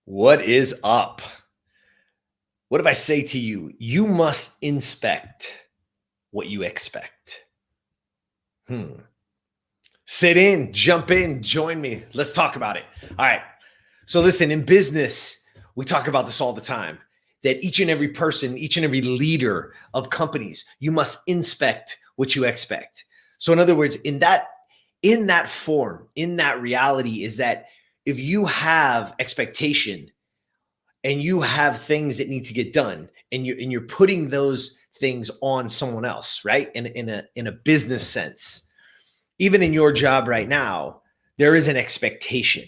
What is up? What if I say to you, you must inspect what you expect? Sit in, jump in, join me. Let's talk about it. All right. So listen, in business, we talk about this all the time, that each and every person, each and every leader of companies, you must inspect what you expect. So in other words, in that form, in that reality is that if you have expectation and you have things that need to get done and you're putting those things on someone else, right? In a business sense, even in your job right now, there is an expectation.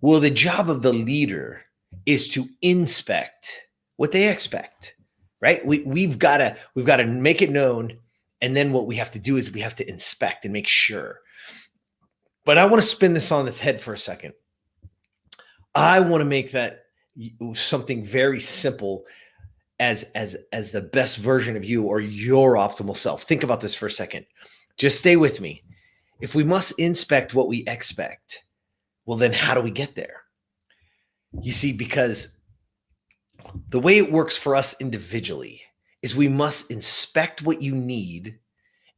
Well, the job of the leader is to inspect what they expect, right? We've got to make it known. And then what we have to do is we have to inspect and make sure. But I want to spin this on its head for a second. I want to make that something very simple as the best version of you or your optimal self. Think about this for a second. Just stay with me. If we must inspect what we expect, well, then how do we get there? You see, because the way it works for us individually is we must inspect what you need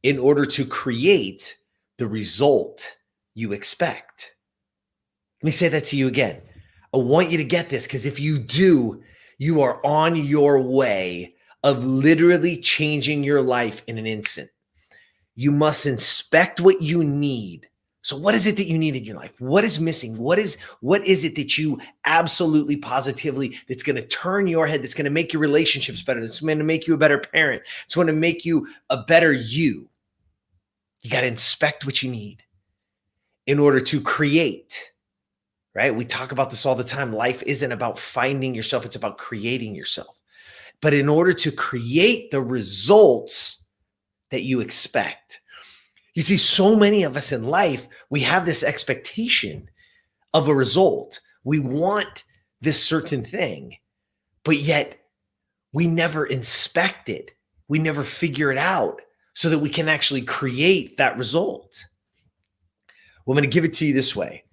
in order to create the result you expect. Let me say that to you again. I want you to get this, because if you do, you are on your way of literally changing your life in an instant. You must inspect what you need. So what is it that you need in your life? What is missing? What is it that you absolutely positively that's going to turn your head, that's going to make your relationships better, that's going to make you a better parent, it's going to make you a better you? You got to inspect what you need in order to create, right? We talk about this all the time. Life isn't about finding yourself. It's about creating yourself. But in order to create the results that you expect, you see, so many of us in life, we have this expectation of a result. We want this certain thing, but yet we never inspect it. We never figure it out so that we can actually create that result. Well, I'm going to give it to you this way.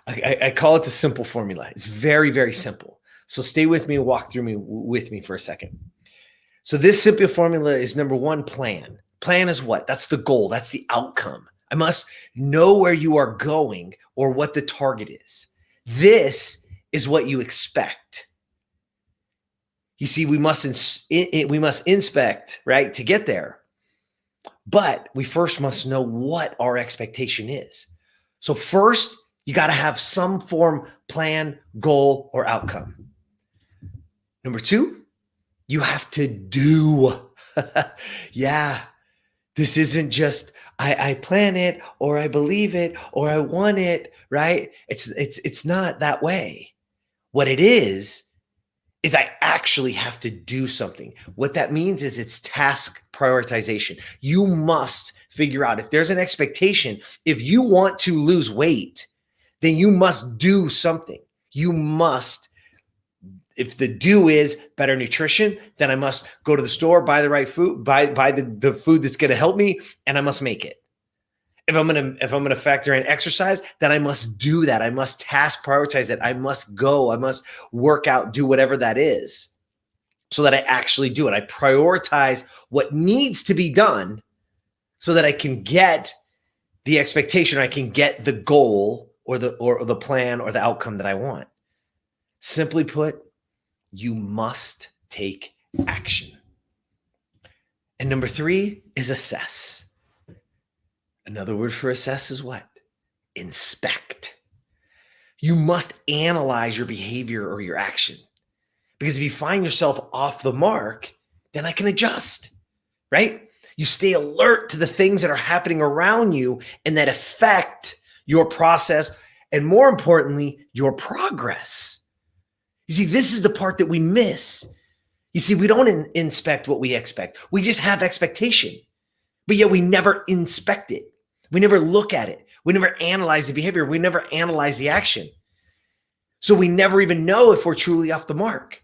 I call it the simple formula. It's very, very simple. So stay with me and walk with me for a second. So this simple formula is number one, plan. Plan is what? That's the goal. That's the outcome. I must know where you are going or what the target is. This is what you expect. You see, we must inspect, right, to get there. But we first must know what our expectation is. So first, you got to have some form, plan, goal, or outcome. Number two, you have to do. Yeah. This isn't just I plan it or I believe it or I want it, right? It's not that way. What it is I actually have to do something. What that means is it's task prioritization. You must figure out if there's an expectation. If you want to lose weight, then you must do something. You must. If the do is better nutrition, then I must go to the store, buy the right food, buy the food that's going to help me, and I must make it. If I'm going to factor in exercise, then I must do that. I must task prioritize it. I must go. I must work out, do whatever that is so that I actually do it. I prioritize what needs to be done so that I can get the expectation, I can get the goal or the plan or the outcome that I want. Simply put, you must take action. And number three is assess. Another word for assess is what? Inspect. You must analyze your behavior or your action. Because if you find yourself off the mark, then I can adjust, right? You stay alert to the things that are happening around you and that affect your process and, more importantly, your progress. You see, this is the part that we miss. You see, we don't inspect what we expect. We just have expectation, but yet we never inspect it. We never look at it. We never analyze the behavior. We never analyze the action. So we never even know if we're truly off the mark.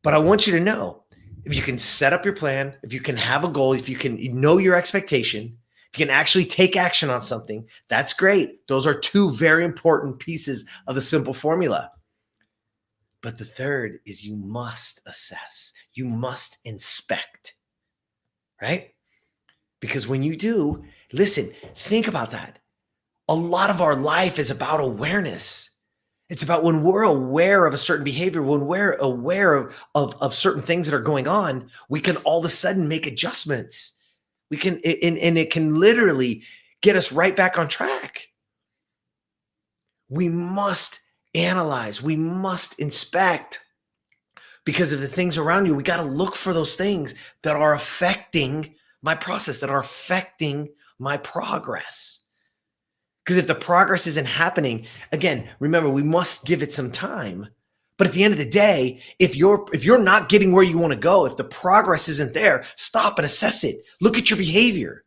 But I want you to know, if you can set up your plan, if you can have a goal, if you can know your expectation, if you can actually take action on something, that's great. Those are two very important pieces of the simple formula. But the third is you must assess. You must inspect, right? Because when you do, listen, think about that. A lot of our life is about awareness. It's about when we're aware of a certain behavior, when we're aware of certain things that are going on, we can all of a sudden make adjustments. We can, and it can literally get us right back on track. We must analyze. We must inspect, because of the things around you. We got to look for those things that are affecting my process, that are affecting my progress. Because if the progress isn't happening, again, remember, we must give it some time. But at the end of the day, if you're not getting where you want to go, if the progress isn't there, stop and assess it. Look at your behavior.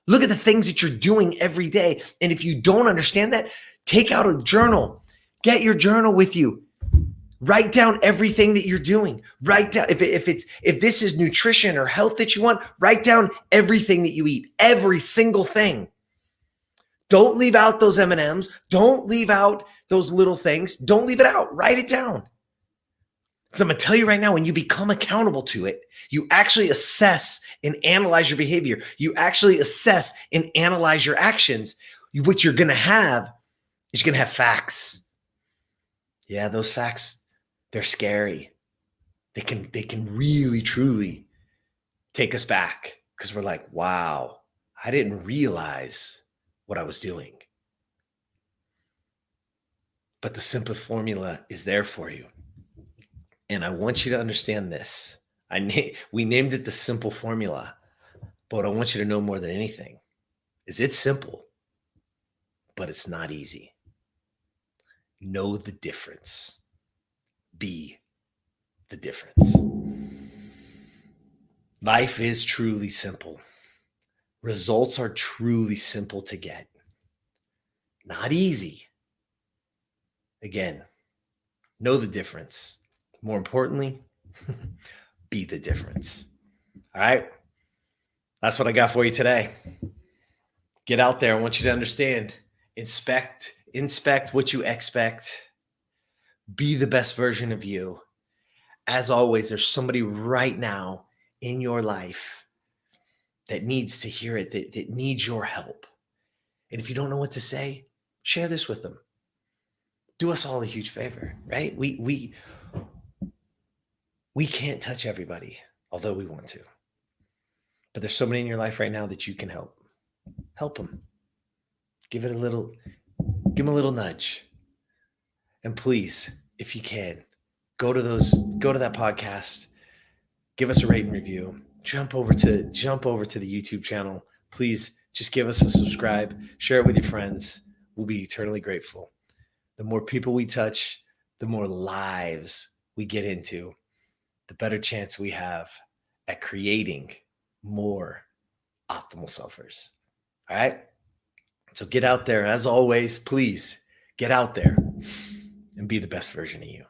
Look at the things that you're doing every day. And if you don't understand that, take out a journal. Get your journal with you. Write down everything that you're doing. Write down, if this is nutrition or health that you want, write down everything that you eat, every single thing. Don't leave out those M&Ms. Don't leave out those little things. Don't leave it out. Write it down. Because I'm going to tell you right now, when you become accountable to it, you actually assess and analyze your behavior. You actually assess and analyze your actions. What you're going to have is you're going to have facts. Yeah, those facts, they're scary. They can really, truly take us back, because we're like, wow, I didn't realize what I was doing. But the simple formula is there for you. And I want you to understand this. We named it the simple formula, but what I want you to know more than anything is it's simple, but it's not easy. Know the difference. Be the difference. Life is truly simple. Results are truly simple to get. Not easy. Again, know the difference. More importantly, be the difference. All right? That's what I got for you today. Get out there. I want you to understand. Inspect what you expect. Be the best version of you. As always, there's somebody right now in your life that needs to hear it, that needs your help. And if you don't know what to say, share this with them. Do us all a huge favor, right? We can't touch everybody, although we want to. But there's somebody in your life right now that you can help. Help them. Give them a little nudge. And please, if you can, go to that podcast, give us a rate and review, jump over to the YouTube channel. Please just give us a subscribe, share it with your friends. We'll be eternally grateful. The more people we touch, the more lives we get into, the better chance we have at creating more optimal selfers. All right? So get out there. As always, please get out there and be the best version of you.